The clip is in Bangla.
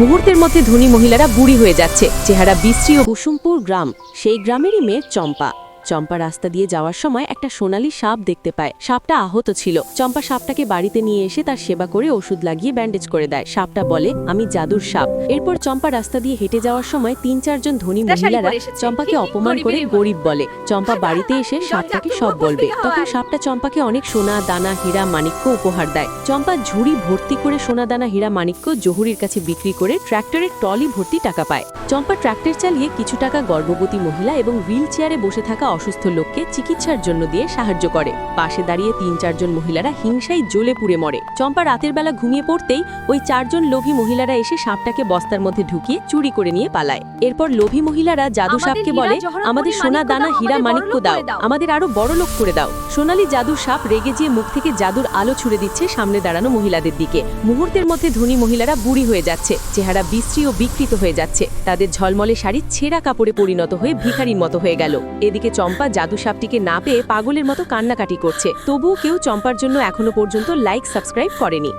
মুহূর্তের মধ্যে ধনী মহিলারা বুড়ি হয়ে যাচ্ছে, চেহারা বিশ্রী ও কুসুমপুর গ্রাম। সেই গ্রামেরই মেয়ে চম্পা। চম্পা রাস্তা দিয়ে যাওয়ার সময় একটা সোনালী সাপ দেখতে পায়। সাপটা আহত ছিল। চম্পা সাপটাকে বাড়িতে নিয়ে এসে তার সেবা করে ওষুধ লাগিয়ে ব্যান্ডেজ করে দেয়। সাপটা বলে, আমি জাদুর সাপ। এরপর চম্পা রাস্তা দিয়ে হেঁটে যাওয়ার সময় ৩-৪ জন ধনী মহিলারা চম্পাকে অপমান করে গরিব বলে। চম্পা বাড়িতে এসে সাপটাকে সব বলবে। তখন সাপটা চম্পাকে অনেক সোনা দানা হীরা মাণিক্য উপহার দেয়। চম্পা ঝুড়ি ভর্তি করে সোনা দানা হীরা মাণিক্য জহুরির কাছে বিক্রি করে ট্র্যাক্টরের ট্রলি ভর্তি টাকা পায়। চম্পা ট্র্যাক্টর চালিয়ে কিছু টাকা গর্ভবতী মহিলা এবং হুইল চেয়ারে বসে থাকা অসুস্থ লোককে চিকিৎসার জন্য দিয়ে সাহায্য করে। পাশে দাঁড়িয়ে ৩-৪ জন মহিলারা হিংসায় জ্বলে পুড়ে মরে। চম্পা রাতের বেলা ঘুমিয়ে পড়তেই ওই ৪ জন লোভী মহিলারা এসে সাপটাকে বস্তার মধ্যে ঢুকিয়ে চুরি করে নিয়ে পালায়। এরপর লোভী মহিলারা জাদু সাপকে বলে, আমাদের সোনা দানা হীরা মাণিক্য দাও, আমাদের আরো বড় লোক করে দাও। সোনালী জাদুর সাপ রেগে গিয়ে মুখ থেকে জাদুর আলো ছুড়ে দিচ্ছে সামনে দাঁড়ানো মহিলাদের দিকে। মুহূর্তের মধ্যে ধনী মহিলারা বুড়ি হয়ে যাচ্ছে, চেহারা বিশ্রী ও বিকৃত হয়ে যাচ্ছে। তাদের ঝলমলে শাড়ি ছেঁড়া কাপড়ে পরিণত হয়ে ভিখারির মতো হয়ে গেল। এদিকে চম্পা জাদু সাপটিকে না পেয়ে পাগলের মতো কান্নাকাটি করছে। তবুও কেউ চম্পার জন্য এখনো পর্যন্ত লাইক সাবস্ক্রাইব করেনি।